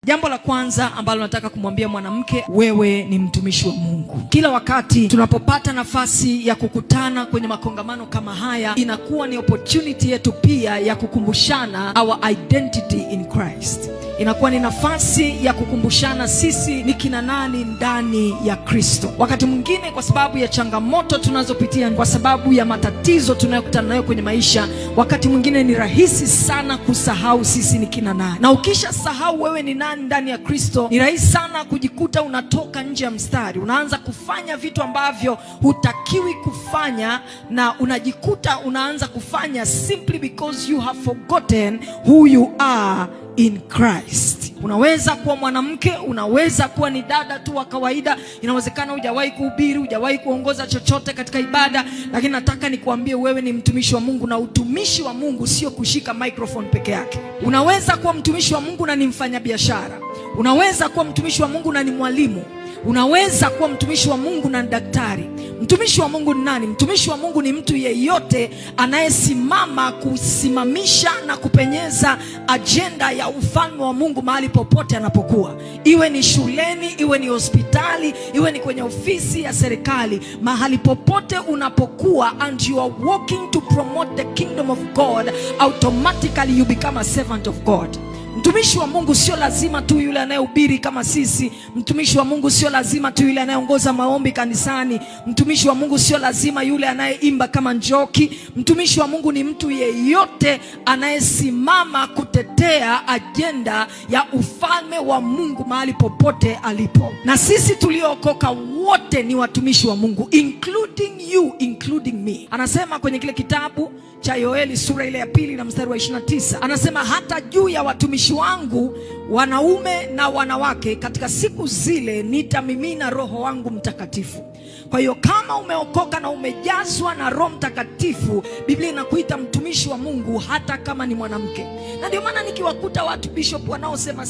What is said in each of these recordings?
Jambo la kwanza ambalo nataka kumwambia mwanamke, wewe ni mtumishi wa Mungu. Kila wakati tunapopata nafasi ya kukutana kwenye makongamano kama haya, inakuwa ni opportunity yetu pia ya kukumbushana our identity in Christ. Inakuwa ni nafasi ya kukumbushana sisi ni kina nani ndani ya Kristo. Wakati mwingine kwa sababu ya changamoto tunazopitia, kwa sababu ya matatizo tunayokutana nayo kwenye maisha, wakati mwingine ni rahisi sana kusahau sisi ni kina nani. Na ukisha sahau wewe ni nani ndani ya Kristo, ni rahisi sana kujikuta unatoka nje ya mstari, unaanza kufanya vitu ambavyo hutakiwi kufanya, na unajikuta unaanza kufanya simply because you have forgotten who you are in Christ. Unaweza kuwa mwanamke, unaweza kuwa ni dada tu wa kawaida, inawezekana hujawahi kuhubiri, hujawahi kuongoza chochote katika ibada, lakini nataka nikuambie wewe ni mtumishi wa Mungu, na utumishi wa Mungu sio kushika microphone peke yake. Unaweza kuwa mtumishi wa Mungu na ni mfanyabiashara. Unaweza kuwa mtumishi wa Mungu na ni mwalimu. Unaweza kuwa mtumishi wa Mungu na daktari. Mtumishi wa Mungu ni nani? Mtumishi wa Mungu ni mtu yeyote anayesimama kusimamisha na kupenyeza ajenda ya ufalme wa Mungu mahali popote anapokuwa. Iwe ni shuleni, iwe ni hospitali, iwe ni kwenye ofisi ya serikali, mahali popote unapokuwa and you are working to promote the kingdom of God, automatically you become a servant of God. Mtumishi wa Mungu sio lazima tu yule anayehubiri kama sisi. Mtumishi wa Mungu sio lazima tu yule anayeongoza maombi kanisani. Mtumishi wa Mungu sio lazima yule anayeimba kama Njoki. Mtumishi wa Mungu ni mtu yeyote anayesimama kutetea ajenda ya ufalme wa Mungu mahali popote alipo. Na sisi tuliookoka wote ni watumishi wa Mungu, including you, including me. Anasema kwenye kile kitabu cha Yoeli sura ile ya 2 na mstari wa 29, anasema hata juu ya watumishi wangu wanaume na wanawake katika siku zile nitamimina Roho wangu Mtakatifu. Kwa hiyo kama umeokoka na umejazwa na Roho Mtakatifu, Biblia inakuita mtumishi wa Mungu hata kama ni mwanamke. Na ndio maana nikiwakuta watu bishop wanaosema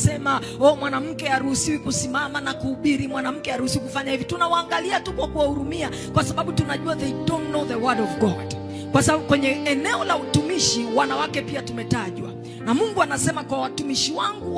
mwanamke haruhusiwi kusimama na kuhubiri, mwanamke haruhusiwi kufanya hivi, tunawaangalia tu kwa kuwahurumia, kwa sababu tunajua they don't know the word of God. Kwa sababu kwenye eneo la utumishi wanawake pia tumetajwa, na Mungu anasema kwa watumishi wangu